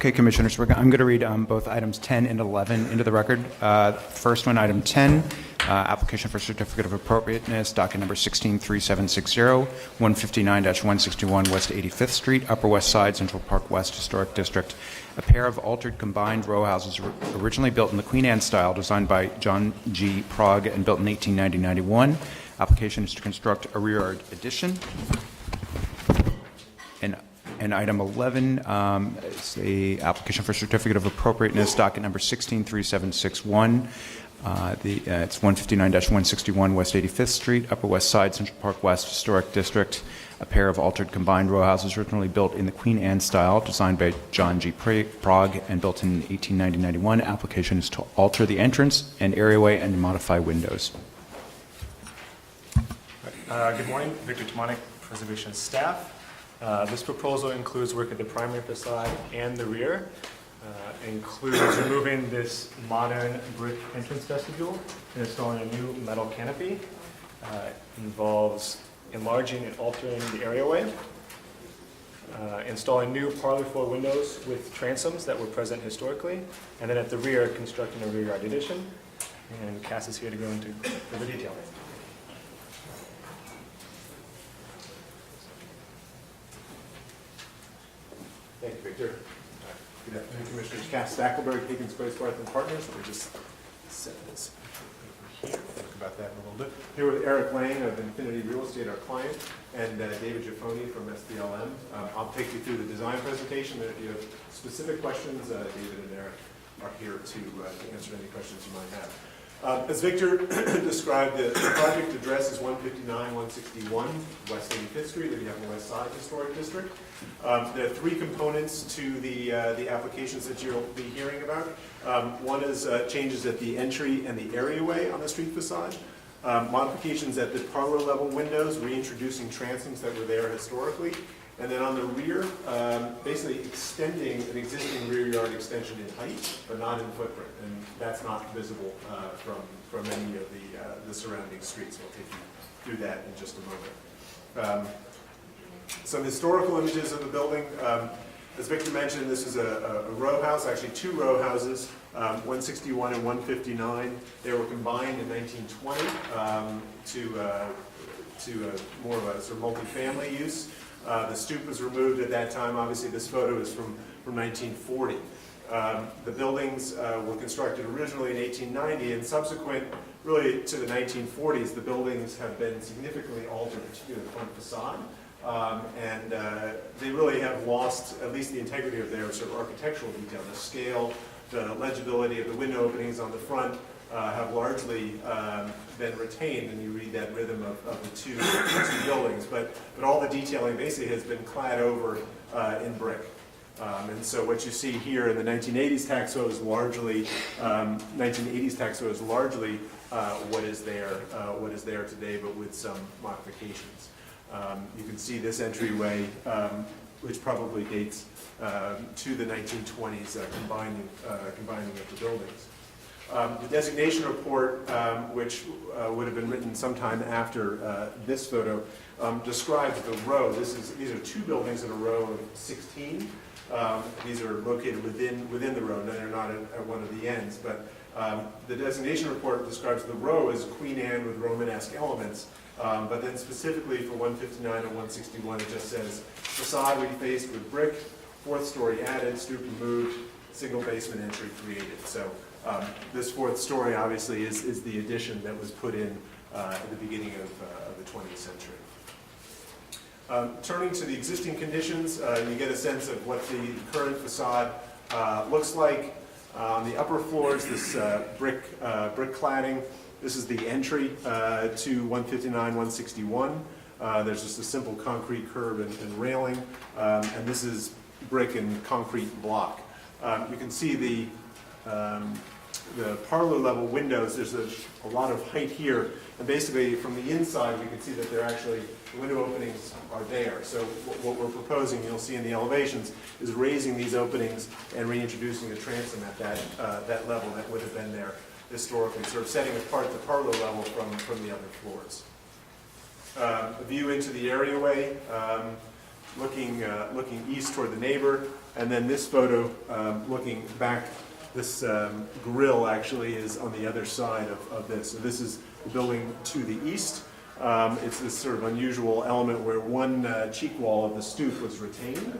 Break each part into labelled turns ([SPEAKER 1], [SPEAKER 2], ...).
[SPEAKER 1] Okay, Commissioners, I'm going to read both items 10 and 11 into the record. First one, item 10, application for certificate of appropriateness, docket number 163760, 159-161 West 85th Street, Upper West Side, Central Park West Historic District. A pair of altered combined row houses originally built in the Queen Anne style, designed by John G. Prague and built in 1890-91. Application is to construct a rear yard addition. And item 11 is the application for certificate of appropriateness, docket number 163761. It's 159-161 West 85th Street, Upper West Side, Central Park West Historic District. A pair of altered combined row houses originally built in the Queen Anne style, designed by John G. Prague and built in 1890-91. Application is to alter the entrance and areaway and modify windows.
[SPEAKER 2] Good morning, Victor Tomanik, Preservation staff. This proposal includes work at the primary facade and the rear. Includes removing this modern brick entrance vestibule and installing a new metal canopy. Involves enlarging and altering the areaway. Installing new parlor floor windows with transoms that were present historically. And then at the rear, constructing a rear yard addition. And Cass is here to go into further detail.
[SPEAKER 3] Thank you, Victor. Good afternoon, Commissioners. Cass Stackelberg, Higgins, Grace, Barth and Partners. Let me just set this over here. Think about that in a little bit. Here with Eric Lang of Infinity Real Estate, our client, and David Giaffoni from SDLM. I'll take you through the design presentation. If you have specific questions, David and Eric are here to answer any questions you might have. As Victor described, the project address is 159-161 West 85th Street, that you have in the West Side Historic District. There are three components to the applications that you'll be hearing about. One is changes at the entry and the areaway on the street facade. Modifications at the parlor level windows, reintroducing transoms that were there historically. And then on the rear, basically extending an existing rear yard extension in height, but not in footprint. And that's not visible from any of the surrounding streets. We'll take you through that in just a moment. Some historical images of the building. As Victor mentioned, this is a row house, actually two row houses, 161 and 159. They were combined in 1920 to more of a sort of multifamily use. The stoop was removed at that time. Obviously, this photo is from 1940. The buildings were constructed originally in 1890, and subsequent really to the 1940s, the buildings have been significantly altered, particularly the front facade. And they really have lost at least the integrity of their sort of architectural detail. The scale, the legibility of the window openings on the front have largely been retained, and you read that rhythm of the two buildings. But all the detailing basically has been clad over in brick. And so what you see here in the 1980s tax photo is largely what is there today, but with some modifications. You can see this entryway, which probably dates to the 1920s, combining of the buildings. The designation report, which would have been written sometime after this photo, describes the row. These are two buildings in a row of 16. These are located within the row. No, they're not at one of the ends. But the designation report describes the row as Queen Anne with Romanesque elements. But then specifically for 159 and 161, it just says facade refaced with brick, fourth story added, stoop removed, single basement entry created. So this fourth story obviously is the addition that was put in at the beginning of the 20th century. Turning to the existing conditions, you get a sense of what the current facade looks like. On the upper floors, this brick cladding. This is the entry to 159, 161. There's just a simple concrete curb and railing, and this is brick and concrete block. You can see the parlor level windows. There's a lot of height here, and basically from the inside we can see that the window openings are there. So what we're proposing, you'll see in the elevations, is raising these openings and reintroducing a transom at that level that would have been there historically, sort of setting apart the parlor level from the other floors. A view into the areaway, looking east toward the neighbor. And then this photo, looking back, this grill actually is on the other side of this. So this is the building to the east. It's this sort of unusual element where one cheek wall of the stoop was retained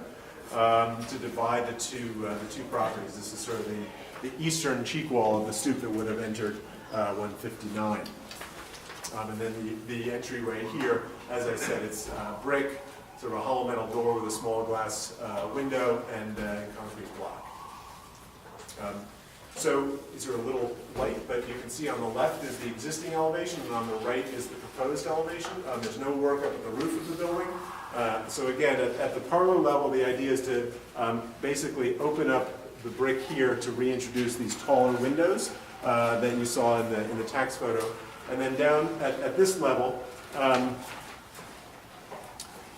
[SPEAKER 3] to divide the two properties. This is sort of the eastern cheek wall of the stoop that would have entered 159. And then the entryway here, as I said, it's brick, sort of a hollow metal door with a small glass window and concrete block. So these are a little light, but you can see on the left is the existing elevation, and on the right is the proposed elevation. There's no work up at the roof of the building. So again, at the parlor level, the idea is to basically open up the brick here to reintroduce these taller windows that you saw in the tax photo. And then down at this level,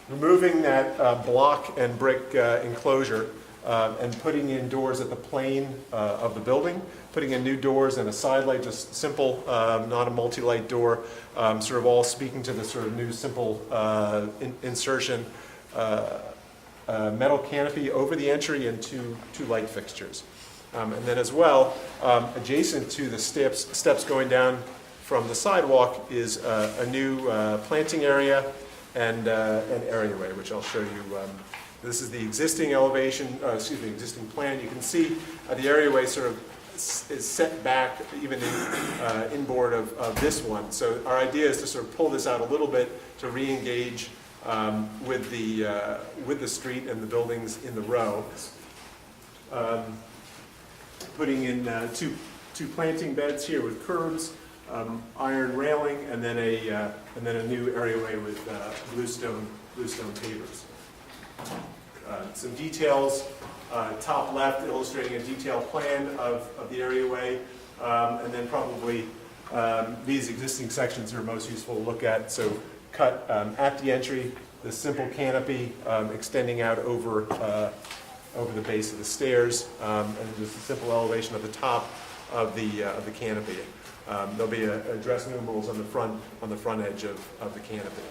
[SPEAKER 3] removing that block and brick enclosure and putting in doors at the plane of the building, putting in new doors and a side light, just simple, not a multi-light door, sort of all speaking to the sort of new simple insertion, metal canopy over the entry and two light fixtures. And then as well, adjacent to the steps going down from the sidewalk is a new planting area and an areaway, which I'll show you. This is the existing elevation, existing plan. You can see the areaway sort of is set back even inboard of this one. So our idea is to sort of pull this out a little bit to re-engage with the street and the buildings in the row. Putting in two planting beds here with curbs, iron railing, and then a new areaway with bluestone pavers. Some details, top left illustrating a detailed plan of the areaway, and then probably these existing sections are most useful to look at. So cut at the entry, the simple canopy extending out over the base of the stairs, and just a simple elevation at the top of the canopy. There'll be address numerals on the front edge of the canopy.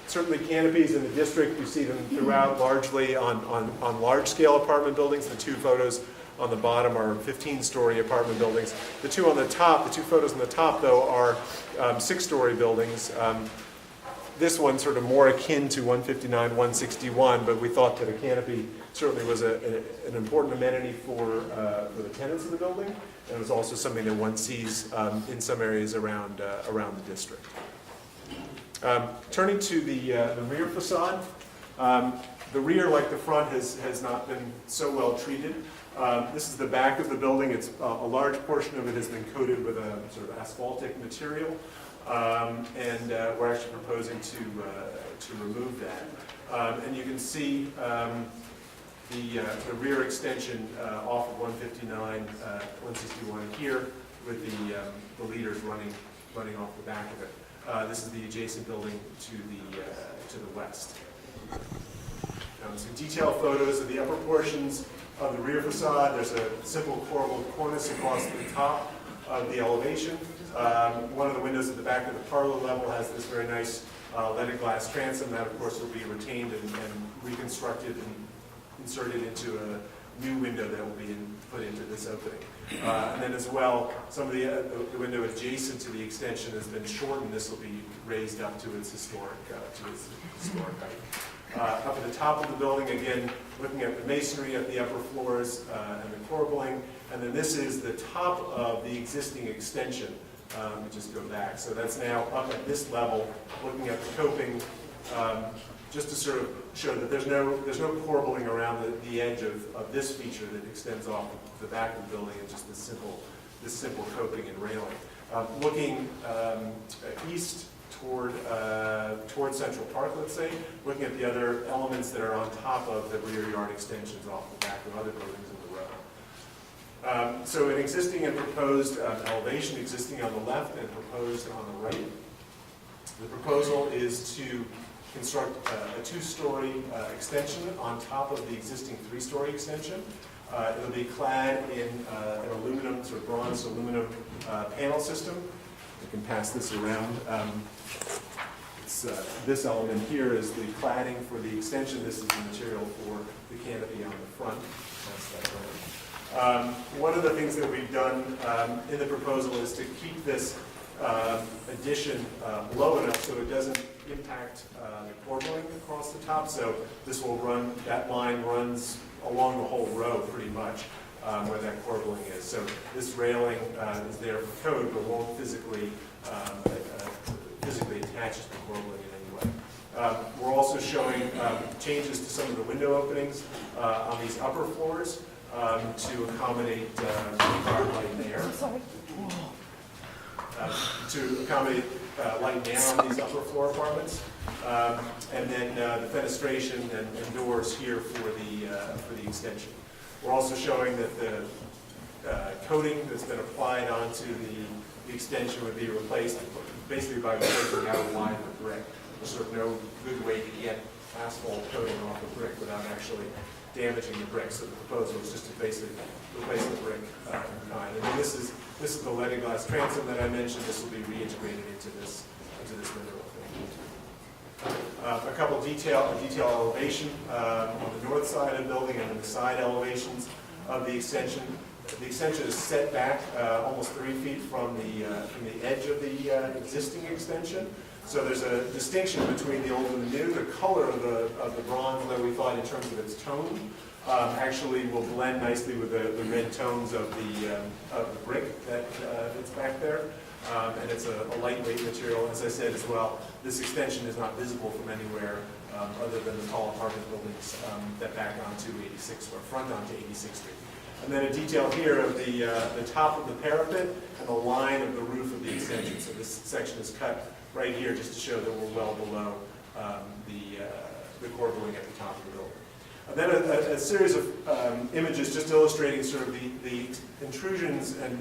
[SPEAKER 3] Certainly canopies in the district, you see them throughout, largely on large-scale apartment buildings. The two photos on the bottom are 15-story apartment buildings. The two photos on the top, though, are 6-story buildings. This one sort of more akin to 159, 161, but we thought that a canopy certainly was an important amenity for the tenants of the building, and it was also something that one sees in some areas around the district. Turning to the rear facade, the rear, like the front, has not been so well treated. This is the back of the building. It's a large portion of it has been coated with a sort of asphaltic material, and we're actually proposing to remove that. And you can see the rear extension off of 159, 161 here, with the leaders running off the back of it. This is the adjacent building to the west. Some detailed photos of the upper portions of the rear facade. There's a simple corbelled cornice across the top of the elevation. One of the windows at the back of the parlor level has this very nice leaded glass transom. That, of course, will be retained and reconstructed and inserted into a new window that will be put into this opening. And then as well, some of the window adjacent to the extension has been shortened. This will be raised up to its historic height. Up at the top of the building, again, looking at the masonry at the upper floors and the corbelling. And then this is the top of the existing extension. We just go back. So that's now up at this level, looking at the coping, just to sort of show that there's no corbelling around the edge of this feature that extends off the back of the building, and just this simple coping and railing. Looking east toward Central Park, let's say, looking at the other elements that are on top of the rear yard extensions off the back of other buildings in the row. So an existing and proposed elevation, existing on the left and proposed on the right. The proposal is to construct a 2-story extension on top of the existing 3-story extension. It'll be clad in an aluminum, sort of bronze aluminum panel system. You can pass this around. This element here is the cladding for the extension. This is the material for the canopy on the front. That's that one. One of the things that we've done in the proposal is to keep this addition low enough so it doesn't impact the corbelling across the top. So this will run, that line runs along the whole row pretty much where that corbelling is. So this railing is there for code but won't physically attach to the corbelling in any way. We're also showing changes to some of the window openings on these upper floors to accommodate light and air. To accommodate light and air on these upper floor apartments, and then the fenestration and doors here for the extension. We're also showing that the coating that's been applied onto the extension would be replaced basically by replacing outer line with brick. There's sort of no good way to get asphalt coating off of brick without actually damaging the brick. So the proposal is just to basically replace the brick in kind. And then this is the leaded glass transom that I mentioned. This will be reintegrated into this window opening. A couple detail elevation on the north side of the building and on the side elevations of the extension. The extension is set back almost 3 feet from the edge of the existing extension. So there's a distinction between the old and the new. The color of the bronze, though we thought in terms of its tone, actually will blend nicely with the red tones of the brick that's back there. And it's a lightweight material. As I said as well, this extension is not visible from anywhere other than the tall apartment buildings that back onto 86 or front onto 86th Street. And then a detail here of the top of the parapet and the line of the roof of the extension. So this section is cut right here just to show that we're well below the corbelling at the top of the building. And then a series of images just illustrating sort of the intrusions and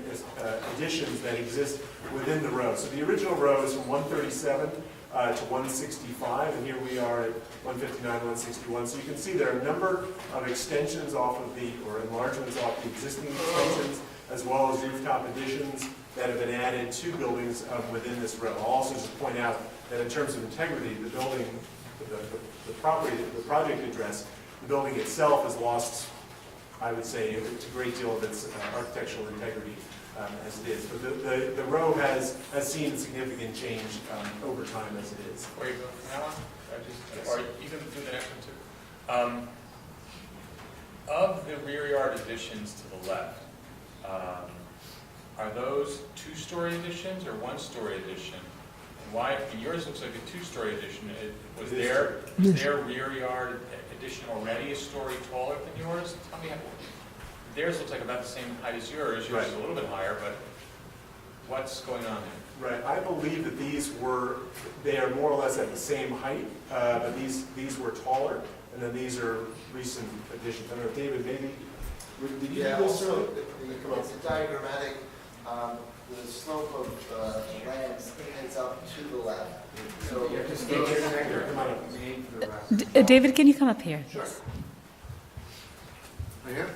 [SPEAKER 3] additions that exist within the row. So the original row is from 137 to 165, and here we are at 159, 161. So you can see there are a number of extensions off of or enlargements off the existing extensions, as well as rooftop additions that have been added to buildings within this row. I'll also just point out that in terms of integrity, the building, the property, the project address, the building itself has lost, I would say, a great deal of its architectural integrity as it is. But the row has seen significant change over time as it is.
[SPEAKER 4] Before you go from that one,
[SPEAKER 3] Yes.
[SPEAKER 4] or you can do the next one too. Of the rear yard additions to the left, are those two-story additions or one-story addition? And why? And yours looks like a two-story addition. Was their rear yard addition already a story taller than yours? Tell me, theirs looks like about the same height as yours. Yours is a little bit higher, but what's going on there?
[SPEAKER 3] Right. I believe that they are more or less at the same height, but these were taller, and then these are recent additions. I don't know, David, maybe, did you do this?
[SPEAKER 5] Also, it's a diagrammatic, the slope of land heads up to the left. So
[SPEAKER 3] Just go here, come on up.
[SPEAKER 6] David, can you come up here?
[SPEAKER 3] Sure.
[SPEAKER 5] Right here?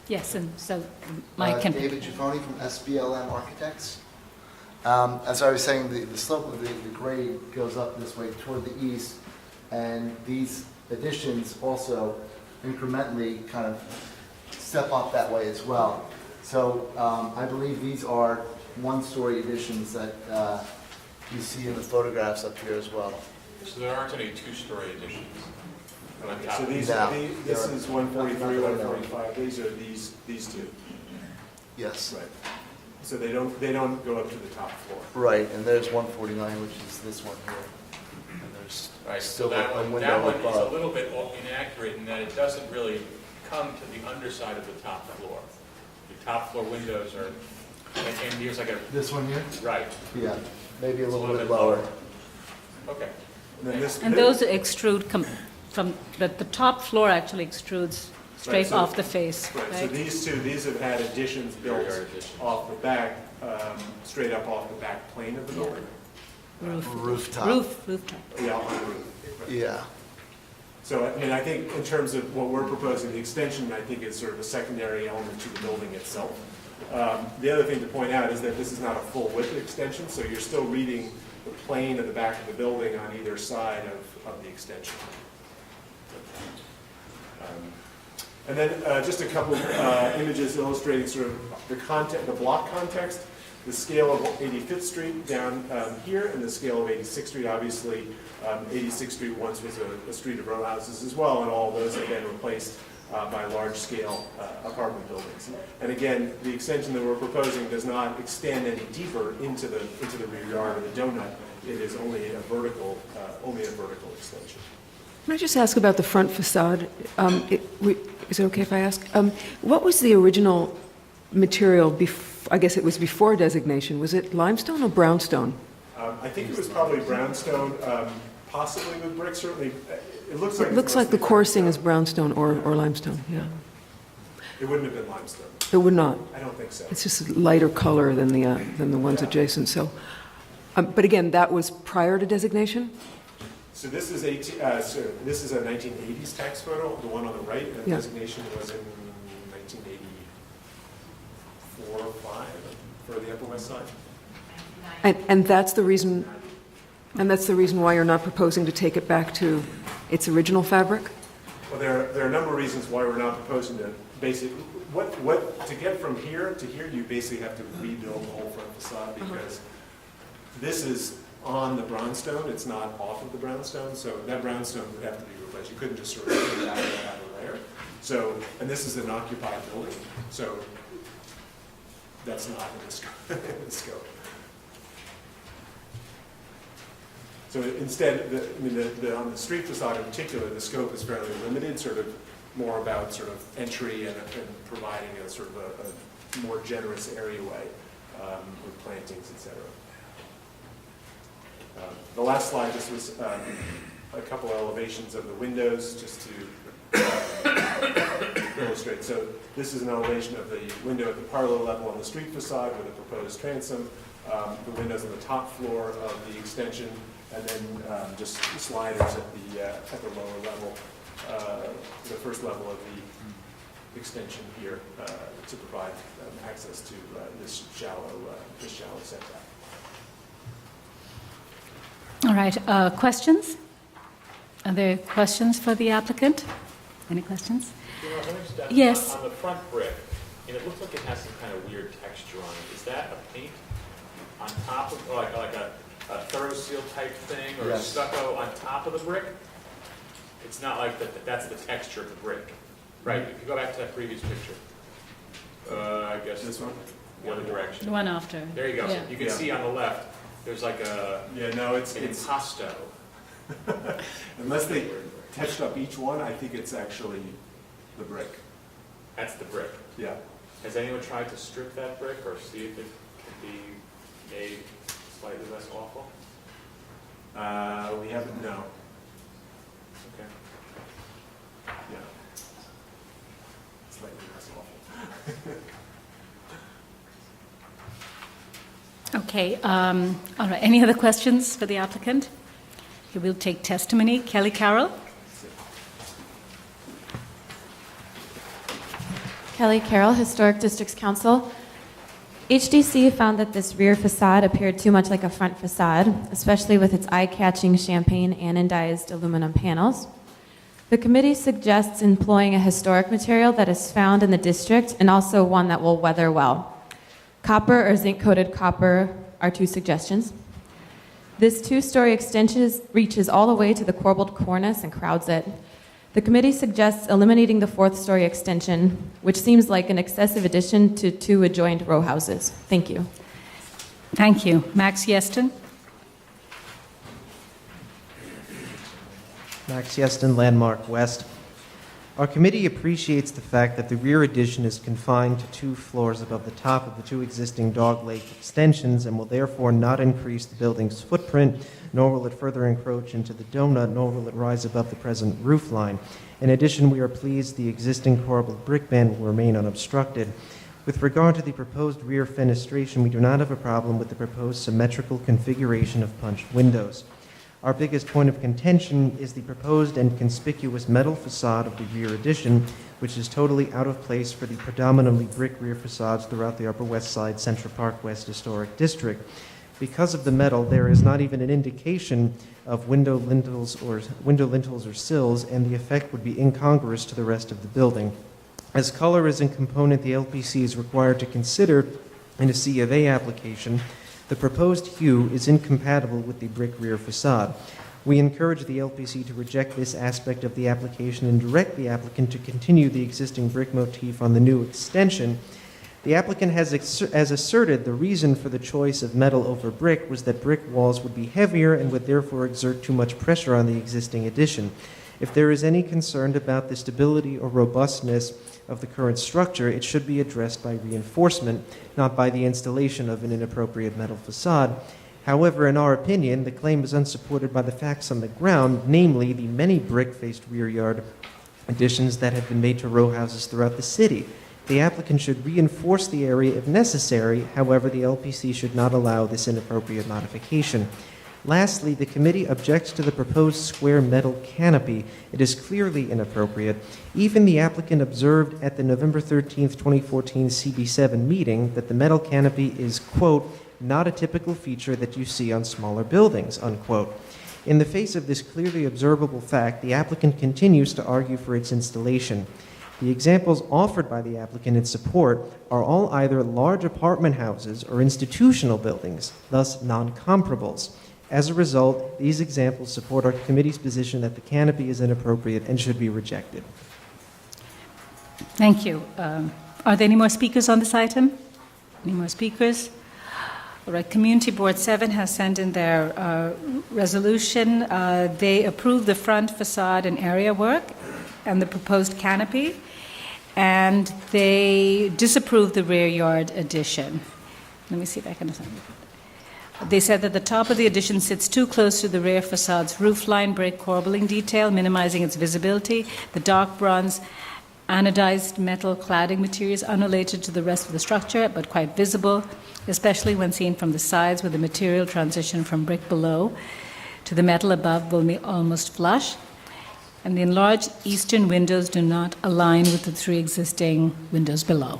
[SPEAKER 6] Yes, and so Mike can...
[SPEAKER 5] David Giffoni from SBLM Architects. As I was saying, the slope of the grade goes up this way toward the east, and these additions also incrementally kind of step up that way as well. So I believe these are one-story additions that you see in the photographs up here as well.
[SPEAKER 4] So there aren't any two-story additions. On top.
[SPEAKER 3] So this is 143, 145. These are these two.
[SPEAKER 5] Yes.
[SPEAKER 3] Right. So they don't go up to the top floor.
[SPEAKER 5] Right, and there's 149, which is this one here. And there's
[SPEAKER 4] Right,
[SPEAKER 5] still
[SPEAKER 4] so that
[SPEAKER 5] a
[SPEAKER 4] one
[SPEAKER 5] window
[SPEAKER 4] is a
[SPEAKER 5] above.
[SPEAKER 4] little bit inaccurate in that it doesn't really come to the underside of the top floor. The top floor windows are, and here's like a,
[SPEAKER 5] This one here?
[SPEAKER 4] right,
[SPEAKER 5] Yeah, maybe a
[SPEAKER 4] It's
[SPEAKER 5] little bit lower.
[SPEAKER 4] okay.
[SPEAKER 3] And then this.
[SPEAKER 6] And those extrude from, the top floor actually extrudes straight
[SPEAKER 3] Right, so-
[SPEAKER 6] off the face,
[SPEAKER 3] Right, so
[SPEAKER 6] right?
[SPEAKER 3] these have had additions built
[SPEAKER 4] Rear yard additions.
[SPEAKER 3] off the back, straight up off the back plane of the building.
[SPEAKER 5] Rooftop.
[SPEAKER 6] Rooftop.
[SPEAKER 3] Yeah, on the roof.
[SPEAKER 5] Yeah.
[SPEAKER 3] So, I mean, I think in terms of what we're proposing, the extension, I think, is sort of a secondary element to the building itself. The other thing to point out is that this is not a full width extension, so you're still reading the plane of the back of the building on either side of the extension. And then just a couple images illustrating sort of the block context, the scale of 85th Street down here, and the scale of 86th Street. Obviously, 86th Street once was a street of row houses as well, and all those have been replaced by large-scale apartment buildings. And again, the extension that we're proposing does not extend any deeper into the rear yard of the donut. It is only a vertical extension.
[SPEAKER 7] Can I just ask about the front facade? Is it okay if I ask? What was the original material, I guess it was before designation? Was it limestone or brownstone?
[SPEAKER 3] I think it was probably brownstone, possibly with brick, certainly. It looks like
[SPEAKER 7] It looks like the coursing is brownstone or limestone, yeah.
[SPEAKER 3] It wouldn't have been limestone.
[SPEAKER 7] It would not.
[SPEAKER 3] I don't think so.
[SPEAKER 7] It's just a lighter color than the ones adjacent, so. But again, that was prior to designation?
[SPEAKER 3] So this is a 1980s tax photo, the one on the right, and the
[SPEAKER 7] Yeah.
[SPEAKER 3] designation was in 1984 or 5 for the Upper West Side.
[SPEAKER 7] And that's the reason why you're not proposing to take it back to its original fabric?
[SPEAKER 3] Well, there are a number of reasons why we're not proposing to basically, to get from here to here, you basically have to rebuild the whole front facade because this is on the brownstone, it's not off of the brownstone, so that brownstone would have to be replaced. You couldn't just sort of take that out of there. So, and this is an occupied building, so that's not in the scope. So instead, on the street facade in particular, the scope is fairly limited, sort of more about sort of entry and providing a sort of a more generous areaway with plantings, et cetera. The last slide just was a couple elevations of the windows, just to illustrate. So this is an elevation of the window at the parlor level on the street facade with a proposed transom, the windows on the top floor of the extension, and then just sliders at the lower level, the first level of the extension here to provide access to this shallow setback.
[SPEAKER 6] All right, questions? Are there questions for the applicant? Any questions? Yes.
[SPEAKER 4] On the front brick, and it looks like it has some kind of weird texture on it. Is that a paint on top of, like a thorough seal type thing, or
[SPEAKER 5] Yes.
[SPEAKER 4] stucco on top of the brick? It's not like that's the texture of the brick. Right, if you go back to that previous picture. I guess
[SPEAKER 3] This one?
[SPEAKER 4] the other direction.
[SPEAKER 6] The one after.
[SPEAKER 4] There you go.
[SPEAKER 6] Yeah.
[SPEAKER 4] You can see on the left, there's like
[SPEAKER 3] Yeah, no,
[SPEAKER 4] an
[SPEAKER 3] it's
[SPEAKER 4] impasto.
[SPEAKER 3] unless they touched up each one, I think it's actually the brick.
[SPEAKER 4] That's the brick.
[SPEAKER 3] Yeah.
[SPEAKER 4] Has anyone tried to strip that brick or see if it can be made slightly less awful?
[SPEAKER 3] We haven't, no.
[SPEAKER 4] Okay.
[SPEAKER 3] Yeah. Slightly less awful.
[SPEAKER 6] Okay, all right, any other questions for the applicant? Okay, we'll take testimony. Kelly Carroll?
[SPEAKER 8] Kelly Carroll, Historic Districts Council. HDC found that this rear facade appeared too much like a front facade, especially with its eye-catching champagne anodized aluminum panels. The committee suggests employing a historic material that is found in the district and also one that will weather well. Copper or zinc-coated copper are two suggestions. This two-story extension reaches all the way to the corbelled cornice and crowds it. The committee suggests eliminating the fourth-story extension, which seems like an excessive addition to two adjoined row houses. Thank you.
[SPEAKER 6] Thank you. Max Yeston?
[SPEAKER 9] Max Yeston, Landmark West. Our committee appreciates the fact that the rear addition is confined to 2 floors above the top of the 2 existing dog-leg extensions and will therefore not increase the building's footprint, nor will it further encroach into the donut, nor will it rise above the present roof line. In addition, we are pleased the existing corbelled brick band will remain unobstructed. With regard to the proposed rear fenestration, we do not have a problem with the proposed symmetrical configuration of punched windows. Our biggest point of contention is the proposed and conspicuous metal facade of the rear addition, which is totally out of place for the predominantly brick rear facades throughout the Upper West Side Central Park West Historic District. Because of the metal, there is not even an indication of window lintels or sills, and the effect would be incongruous to the rest of the building. As color is a component the LPC is required to consider in a C of A application, the proposed hue is incompatible with the brick rear facade. We encourage the LPC to reject this aspect of the application and direct the applicant to continue the existing brick motif on the new extension. The applicant has asserted the reason for the choice of metal over brick was that brick walls would be heavier and would therefore exert too much pressure on the existing addition. If there is any concern about the stability or robustness of the current structure, it should be addressed by reinforcement, not by the installation of an inappropriate metal facade. However, in our opinion, the claim is unsupported by the facts on the ground, namely the many brick-faced rear yard additions that have been made to row houses throughout the city. The applicant should reinforce the area if necessary. However, the LPC should not allow this inappropriate modification. Lastly, the committee objects to the proposed square metal canopy. It is clearly inappropriate. Even the applicant observed at the November 13, 2014 CB7 meeting that the metal canopy is, quote, not a typical feature that you see on smaller buildings, unquote. In the face of this clearly observable fact, the applicant continues to argue for its installation. The examples offered by the applicant in support are all either large apartment houses or institutional buildings, thus non-comparables. As a result, these examples support our committee's position that the canopy is inappropriate and should be rejected.
[SPEAKER 6] Thank you. Are there any more speakers on this item? Any more speakers? All right, Community Board 7 has sent in their resolution. They approve the front facade and area work and the proposed canopy, and they disapprove the rear yard addition. Let me see if I can understand. They said that the top of the addition sits too close to the rear facade's roofline brick corbelling detail, minimizing its visibility. The dark bronze anodized metal cladding material is unrelated to the rest of the structure, but quite visible, especially when seen from the sides, where the material transition from brick below to the metal above will be almost flush. And the enlarged eastern windows do not align with the three existing windows below.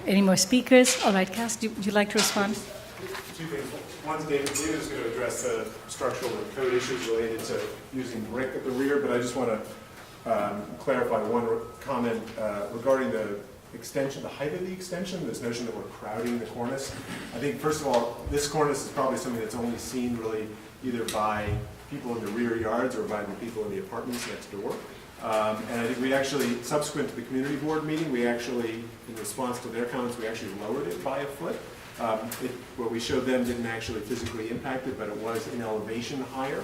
[SPEAKER 6] Any more speakers? All right, Cass, would you like to respond?
[SPEAKER 3] Two things. One's David is going to address the structural and code issues related to using brick at the rear, but I just want to clarify one comment regarding the extension, the height of the extension, this notion that we're crowding the cornice. I think, first of all, this cornice is probably something that's only seen really either by people in the rear yards or by the people in the apartments next door. And I think we actually, subsequent to the community board meeting, we actually, in response to their comments, we actually lowered it by a foot. What we showed them didn't actually physically impact it, but it was in elevation higher.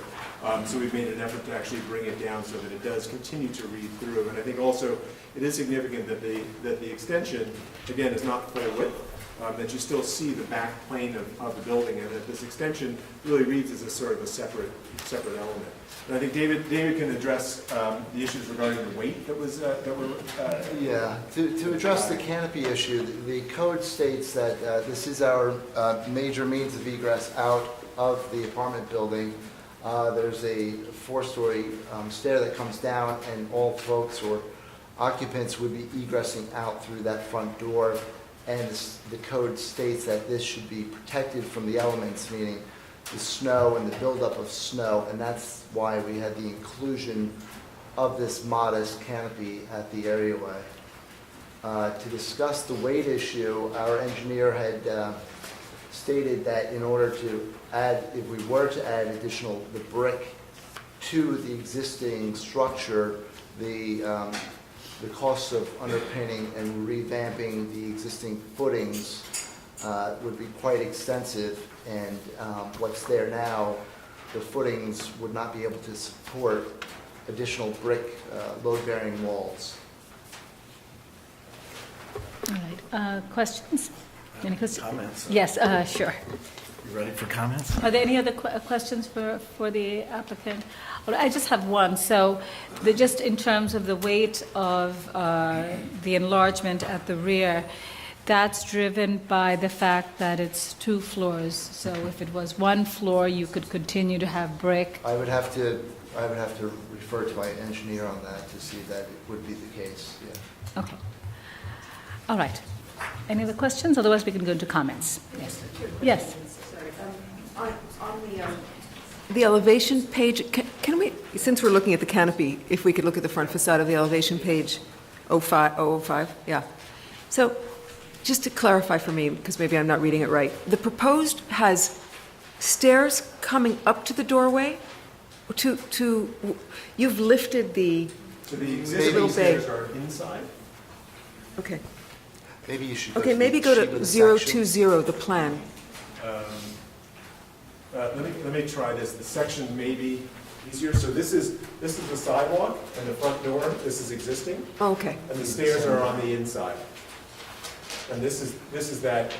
[SPEAKER 3] So we've made an effort to actually bring it down so that it does continue to read through. And I think also it is significant that the extension, again, is not full width, that you still see the back plane of the building, and that this extension really reads as a sort of a separate element. And I think David can address the issues regarding the weight that were.
[SPEAKER 5] Yeah, to address the canopy issue, the code states that this is our major means of egress out of the apartment building. There's a 4-story stair that comes down, and all folks or occupants would be egressing out through that front door. And the code states that this should be protected from the elements, meaning the snow and the buildup of snow, and that's why we had the inclusion of this modest canopy at the areaway. To discuss the weight issue, our engineer had stated that in order to add, if we were to add the brick to the existing structure, the costs of underpinning and revamping the existing footings would be quite extensive, and what's there now, the footings would not be able to support additional brick load-bearing walls.
[SPEAKER 6] All right, questions? Any questions?
[SPEAKER 10] Comments?
[SPEAKER 6] Yes, sure.
[SPEAKER 10] You ready for comments?
[SPEAKER 6] Are there any other questions for the applicant? Well, I just have one. So just in terms of the weight of the enlargement at the rear, that's driven by the fact that it's 2 floors. So if it was 1 floor, you could continue to have brick.
[SPEAKER 5] I would have to refer to my engineer on that to see that it would be the case, yeah.
[SPEAKER 6] Okay. All right. Any other questions? Otherwise, we can go into comments. Yes. Yes.
[SPEAKER 7] The elevation page, can we, since we're looking at the canopy, if we could look at the front facade of the elevation page 005, yeah. So, just to clarify for me, because maybe I'm not reading it right, the proposed has stairs coming up to the doorway? You've lifted the,
[SPEAKER 3] So the
[SPEAKER 7] little
[SPEAKER 3] existing
[SPEAKER 7] bay.
[SPEAKER 3] stairs are inside.
[SPEAKER 7] okay.
[SPEAKER 5] Maybe you should go
[SPEAKER 7] Okay,
[SPEAKER 5] to
[SPEAKER 7] maybe
[SPEAKER 5] the
[SPEAKER 7] go
[SPEAKER 5] sheet
[SPEAKER 7] to
[SPEAKER 5] with the sections.
[SPEAKER 7] 020, the plan.
[SPEAKER 3] Let me try this. The section may be easier. So this is the sidewalk and the front door. This is existing,
[SPEAKER 7] Oh, okay.
[SPEAKER 3] and the stairs are on the inside. And this is that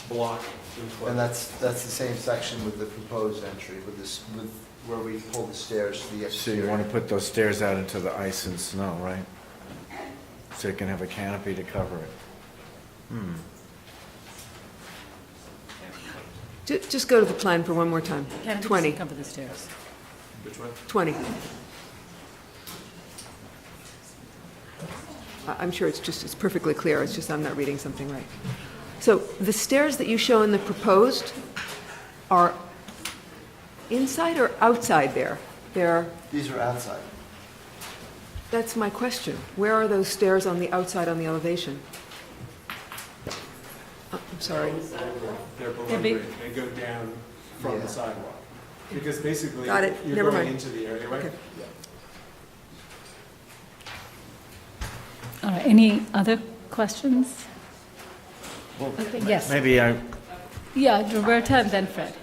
[SPEAKER 3] block in front.
[SPEAKER 5] And that's the same section with the proposed entry, with where we pull the stairs to the
[SPEAKER 10] So
[SPEAKER 5] exterior.
[SPEAKER 10] you want to put those stairs out into the ice and snow, right? So you can have a canopy to cover it.
[SPEAKER 7] Just go to the plan for one more time.
[SPEAKER 6] Can
[SPEAKER 7] 20,
[SPEAKER 6] cover the stairs.
[SPEAKER 3] Which one?
[SPEAKER 7] 20. I'm sure it's perfectly clear, it's just I'm not reading something right. So the stairs that you show in the proposed are inside or outside there?
[SPEAKER 5] These are outside.
[SPEAKER 7] That's my question. Where are those stairs on the outside on the elevation? I'm sorry.
[SPEAKER 3] They're below
[SPEAKER 6] They're big.
[SPEAKER 3] grade. They go down from
[SPEAKER 5] Yeah.
[SPEAKER 3] the sidewalk. Because basically,
[SPEAKER 7] Got it.
[SPEAKER 3] you're
[SPEAKER 7] Never
[SPEAKER 3] going
[SPEAKER 7] mind.
[SPEAKER 3] into the area, right?
[SPEAKER 7] Okay.
[SPEAKER 3] Yeah.
[SPEAKER 6] All right, any other questions? Okay, yes.
[SPEAKER 10] Maybe I,
[SPEAKER 6] Yeah, Roberta and then Fred.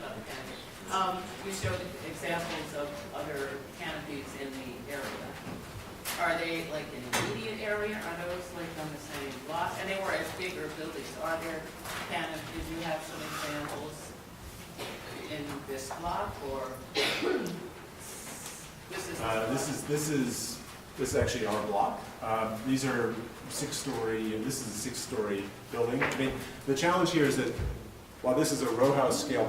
[SPEAKER 11] You showed examples of other canopies in the area. Are they like in the immediate area? Are those like on the same block? And they were as bigger buildings. Are there canopies, did you have some examples in this block or?
[SPEAKER 3] This is actually our block. These are 6-story, and this is a 6-story building. I mean, the challenge here is that while this is a row house scale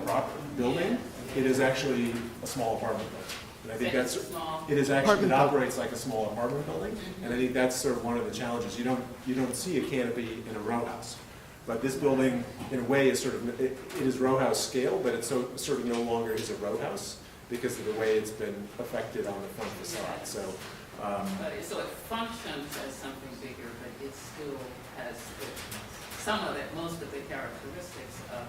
[SPEAKER 3] building, it is actually a small apartment building. And I think
[SPEAKER 11] It's
[SPEAKER 3] that's,
[SPEAKER 11] small.
[SPEAKER 3] it is actually,
[SPEAKER 7] Apartment
[SPEAKER 3] it
[SPEAKER 7] building.
[SPEAKER 3] operates like a small apartment building, and I think that's sort of one of the challenges. You don't see a canopy in a row house. But this building, in a way, is sort of, it is row house scale, but it's sort of no longer is a row house because of the way it's been affected on the front facade, so.
[SPEAKER 11] So it functions as something bigger, but it still has some of it, most of the characteristics of.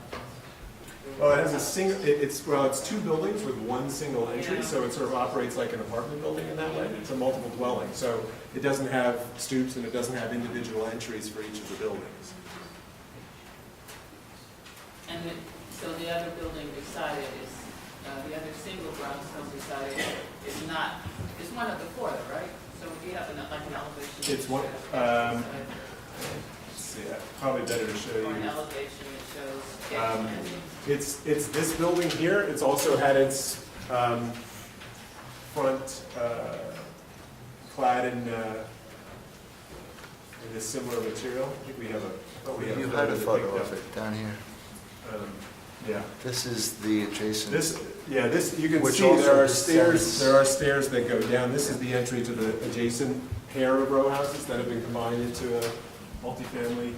[SPEAKER 3] Well, it has a single, it's 2 buildings with one single entry, so it sort of operates like an apartment building in that way. It's a multiple dwelling, so it doesn't have stoops and it doesn't have individual entries for each of the buildings.
[SPEAKER 11] And so the other building beside it is, the other single brownstone beside it is not, is one of the 4, right? So we have like an elevation.
[SPEAKER 3] It's one,
[SPEAKER 11] Side,
[SPEAKER 3] let's see, probably better to show
[SPEAKER 11] or an
[SPEAKER 3] you.
[SPEAKER 11] elevation that shows.
[SPEAKER 3] It's this building here, it's also had its front clad in a similar material. I think we have a.
[SPEAKER 5] You had a photo
[SPEAKER 3] that
[SPEAKER 5] of it down here.
[SPEAKER 3] Yeah.
[SPEAKER 5] This is the adjacent.
[SPEAKER 3] This, you can
[SPEAKER 5] Which
[SPEAKER 3] see
[SPEAKER 5] also
[SPEAKER 3] there are
[SPEAKER 5] descends.
[SPEAKER 3] stairs that go down. This is the entry to the adjacent pair of row houses that have been combined into a multifamily.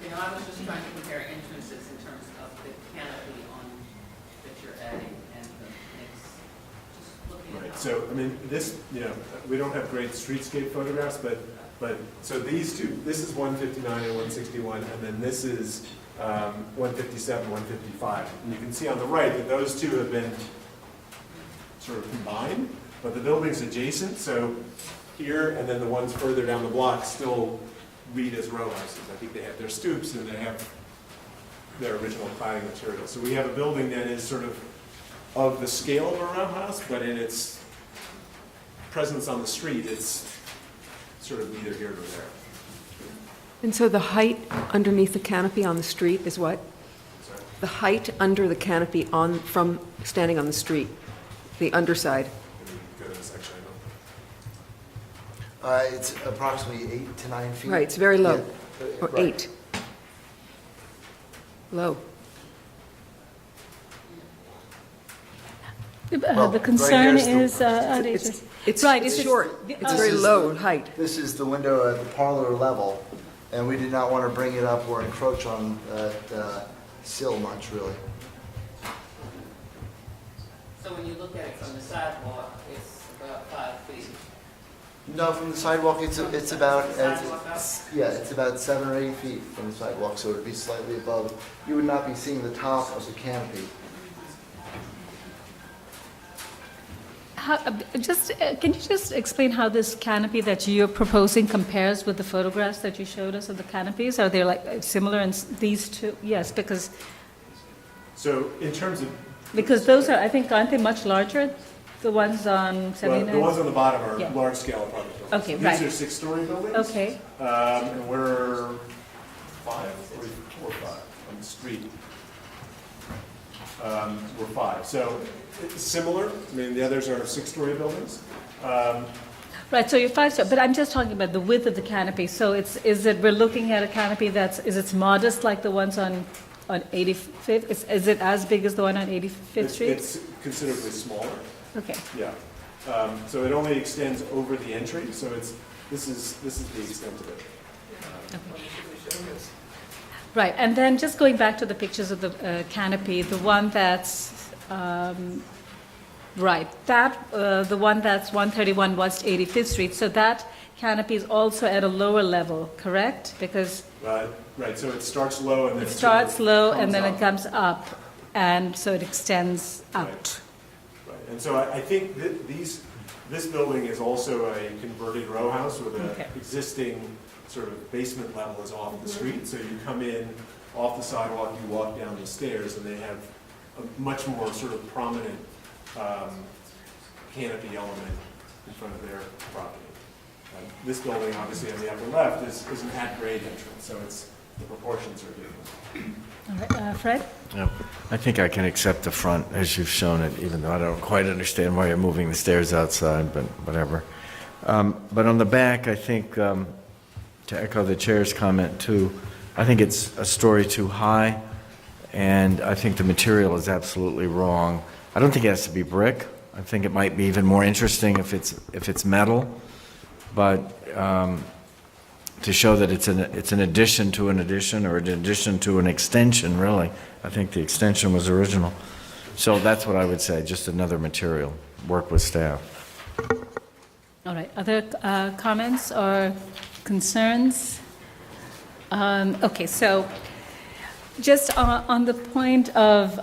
[SPEAKER 11] You know, I was just trying to compare entrances in terms of the canopy on, that you're adding and the mix. Just looking at
[SPEAKER 3] Right,
[SPEAKER 11] how.
[SPEAKER 3] so, I mean, this, we don't have great streetscape photographs, but, so these two, this is 159 and 161, and then this is 157, 155. And you can see on the right that those two have been sort of combined, but the building's adjacent, so here, and then the ones further down the block still read as row houses. I think they have their stoops and they have their original cladding material. So we have a building that is sort of the scale of a row house, but in its presence on the street, it's sort of neither here nor there.
[SPEAKER 7] And so the height underneath the canopy on the street is what?
[SPEAKER 3] Sorry.
[SPEAKER 7] The height under the canopy from standing on the street, the underside.
[SPEAKER 3] Let me go to the section.
[SPEAKER 5] It's approximately 8 to 9 feet.
[SPEAKER 7] Right, it's very low,
[SPEAKER 5] Yeah,
[SPEAKER 7] or
[SPEAKER 5] right.
[SPEAKER 7] 8. Low.
[SPEAKER 5] Well,
[SPEAKER 6] The
[SPEAKER 5] right
[SPEAKER 6] concern
[SPEAKER 5] here's the-
[SPEAKER 6] is outrageous.
[SPEAKER 7] It's
[SPEAKER 6] Right,
[SPEAKER 7] it's
[SPEAKER 6] it's-
[SPEAKER 7] short,
[SPEAKER 6] the-
[SPEAKER 7] it's very
[SPEAKER 5] This is
[SPEAKER 7] low
[SPEAKER 5] the-
[SPEAKER 7] height.
[SPEAKER 5] This is the window at the parlor level, and we did not want to bring it up or encroach on that sill much, really.
[SPEAKER 11] So when you look at it from the sidewalk, it's about 5 feet.
[SPEAKER 5] No, from the sidewalk, it's about,
[SPEAKER 11] Sidewalk up?
[SPEAKER 5] yeah, it's about 7 or 8 feet from the sidewalk, so it would be slightly above. You would not be seeing the top of the canopy.
[SPEAKER 6] Can you just explain how this canopy that you're proposing compares with the photographs that you showed us of the canopies? Are they like similar in these two? Yes, because
[SPEAKER 3] in terms of,
[SPEAKER 6] those are, I think, aren't they much larger? The ones on
[SPEAKER 3] well,
[SPEAKER 6] 79?
[SPEAKER 3] the ones on the bottom are
[SPEAKER 6] Yeah.
[SPEAKER 3] large-scale apartment buildings.
[SPEAKER 6] Okay, right.
[SPEAKER 3] These are 6-story buildings.
[SPEAKER 6] Okay,
[SPEAKER 3] And we're 5, or 4 or 5 on the street. We're 5. So it's similar. I mean, the others are 6-story buildings.
[SPEAKER 6] right, so you're 5-story, but I'm just talking about the width of the canopy. So we're looking at a canopy is it modest like the ones on 85th? Is it as big as the one on 85th Street?
[SPEAKER 3] It's considerably smaller.
[SPEAKER 6] Okay.
[SPEAKER 3] Yeah. So it only extends over the entry. So this is the extent of it.
[SPEAKER 6] Right, and then just going back to the pictures of the canopy, the one that's, right, the one that's 131 West 85th Street, so that canopy is also at a lower level, correct? Because
[SPEAKER 3] Right. So it starts low and then
[SPEAKER 6] it starts low and then it
[SPEAKER 3] up.
[SPEAKER 6] comes up, and so it extends out.
[SPEAKER 3] Right. And so I think that this building is also a converted row house with an
[SPEAKER 6] Okay.
[SPEAKER 3] existing sort of basement level is off the street. So you come in off the sidewalk, you walk down the stairs, and they have a much more sort of prominent canopy element in front of their property. This building, obviously, on the upper left is an at-grade entrance, so the proportions are different.
[SPEAKER 6] All right, Fred?
[SPEAKER 10] Yeah, I think I can accept the front as you've shown it, even though I don't quite understand why you're moving the stairs outside, but whatever. But on the back, I think, to echo the chair's comment too, I think it's a story too high, and I think the material is absolutely wrong. I don't think it has to be brick. I think it might be even more interesting if it's metal, but to show that it's an addition to an addition, or an addition to an extension, really. I think the extension was original. So that's what I would say, just another material. Work with staff.
[SPEAKER 6] All right, other comments or concerns? Okay, so just on the point of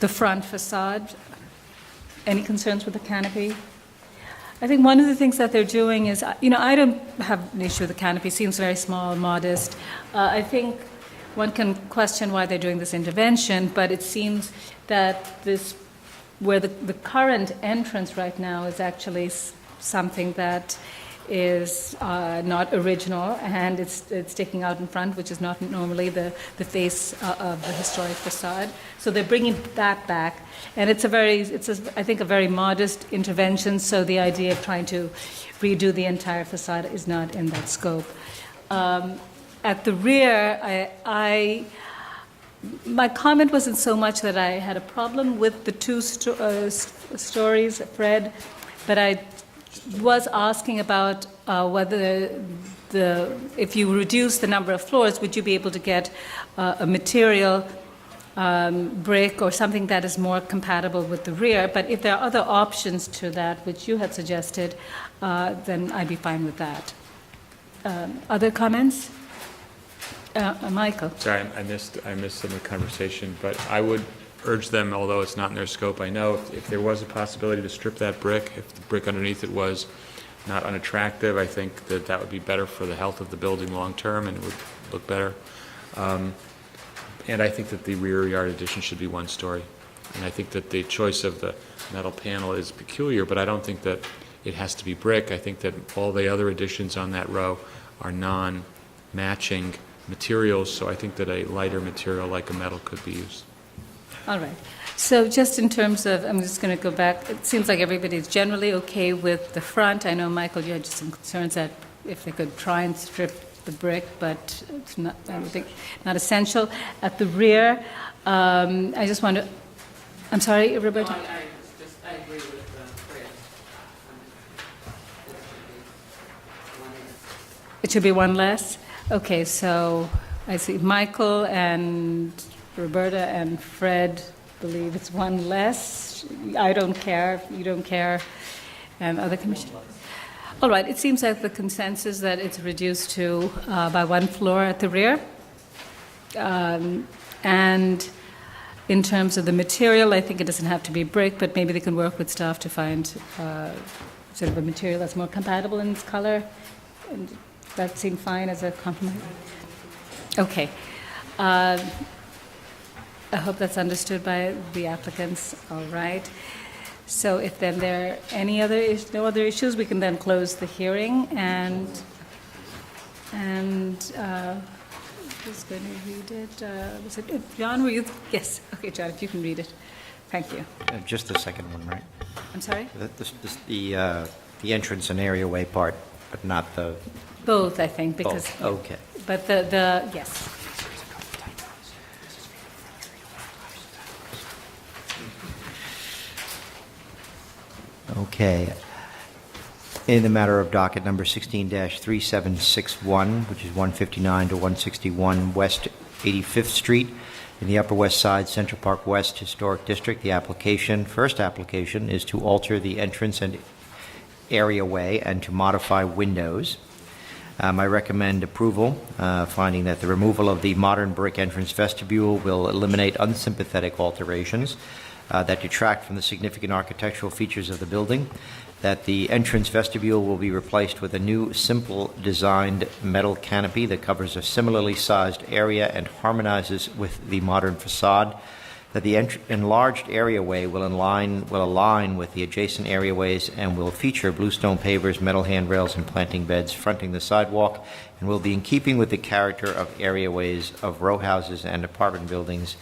[SPEAKER 6] the front facade, any concerns with the canopy? I think one of the things that they're doing is, I don't have an issue with the canopy. It seems very small, modest. I think one can question why they're doing this intervention, but it seems that where the current entrance right now is actually something that is not original, and it's sticking out in front, which is not normally the face of the historic facade. So they're bringing that back, and I think a very modest intervention. So the idea of trying to redo the entire facade is not in that scope. At the rear, my comment wasn't so much that I had a problem with the two stories, Fred, but I was asking about whether if you reduce the number of floors, would you be able to get a material, brick or something that is more compatible with the rear? But if there are other options to that, which you had suggested, then I'd be fine with that. Other comments? Michael?
[SPEAKER 12] Sorry, I missed some of the conversation, but I would urge them, although it's not in their scope, I know if there was a possibility to strip that brick, if the brick underneath it was not unattractive, I think that would be better for the health of the building long-term, and it would look better. And I think that the rear yard addition should be 1 story. And I think that the choice of the metal panel is peculiar, but I don't think that it has to be brick. I think that all the other additions on that row are non-matching materials, so I think that a lighter material like a metal could be used.
[SPEAKER 6] All right. So just in terms of, I'm just going to go back. It seems like everybody's generally okay with the front. I know, Michael, you had just some concerns that if they could try and strip the brick, but it's not, I don't think, not essential. At the rear, I just want to, I'm sorry, Roberta?
[SPEAKER 11] No,
[SPEAKER 6] It should be one less? Okay, so I see Michael and Roberta and Fred believe it's one less. I don't care, you don't care, and other commissioners. All right, it seems like the consensus that it's reduced to by one floor at the rear. And in terms of the material, I think it doesn't have to be brick, but maybe they can work with staff to find sort of a material that's more compatible in its color. And that seemed fine as a compromise. Okay. I hope that's understood by the applicants. All right. So if then there are any other no other issues, we can then close the hearing and who's going to read it? Was it John? Were you? Yes. Okay, John, if you can read it. Thank you.
[SPEAKER 13] Just the second one, right?
[SPEAKER 6] I'm sorry?
[SPEAKER 13] The entrance and areaway part, but not the...
[SPEAKER 6] Both, I think, because...
[SPEAKER 13] Both, okay.
[SPEAKER 6] But yes.
[SPEAKER 13] Okay. In the matter of docket number 16-3761, which is 159 to 161 West 85th Street in the Upper West Side, Central Park West Historic District, the first application is to alter the entrance and areaway and to modify windows. I recommend approval, finding that the removal of the modern brick entrance vestibule will eliminate unsympathetic alterations that detract from the significant architectural features of the building, that the entrance vestibule will be replaced with a new, simple designed metal canopy that covers a similarly sized area and harmonizes with the modern facade, that the enlarged areaway will align with the adjacent areaways and will feature bluestone pavers, metal handrails, and planting beds fronting the sidewalk, and will be in keeping with the character of areaways of row houses and apartment buildings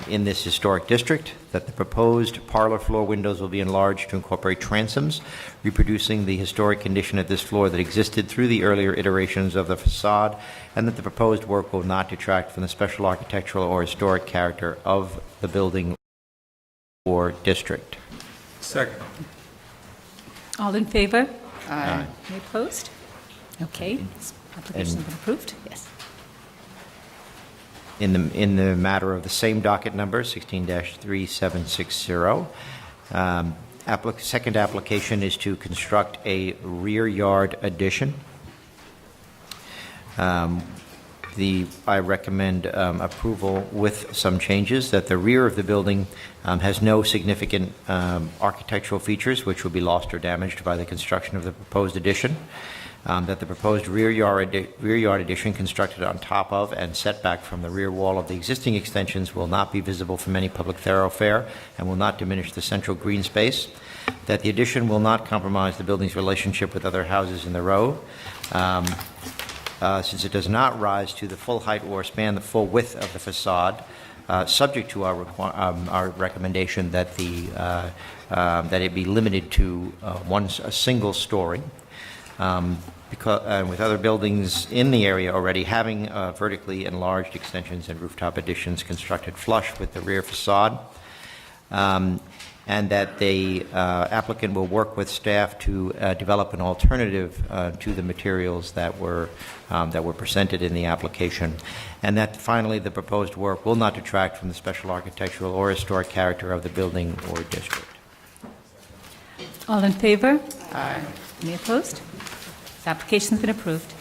[SPEAKER 13] in this historic district, that the proposed parlor floor windows will be enlarged to incorporate transoms, reproducing the historic condition at this floor that existed through the earlier iterations of the facade, and that the proposed work will not detract from the special architectural or historic character of the building or district.
[SPEAKER 12] Second.
[SPEAKER 6] All in favor?
[SPEAKER 13] Aye.
[SPEAKER 6] Any opposed? Okay, this application has been approved. Yes.
[SPEAKER 13] In the matter of the same docket number, 16-3760, second application is to construct a rear yard addition. I recommend approval with some changes, that the rear of the building has no significant architectural features which will be lost or damaged by the construction of the proposed addition. That the proposed rear yard addition constructed on top of and set back from the rear wall of the existing extensions will not be visible from any public thoroughfare and will not diminish the central green space. That the addition will not compromise the building's relationship with other houses in the row, since it does not rise to the full height or span the full width of the facade, subject to our recommendation that that it be limited to a single story. With other buildings in the area already having vertically enlarged extensions and rooftop additions constructed flush with the rear facade, and that the applicant will work with staff to develop an alternative to the materials that were presented in the application, and that finally the proposed work will not detract from the special architectural or historic character of the building or district.
[SPEAKER 6] All in favor? Aye. Any opposed? This application has been approved.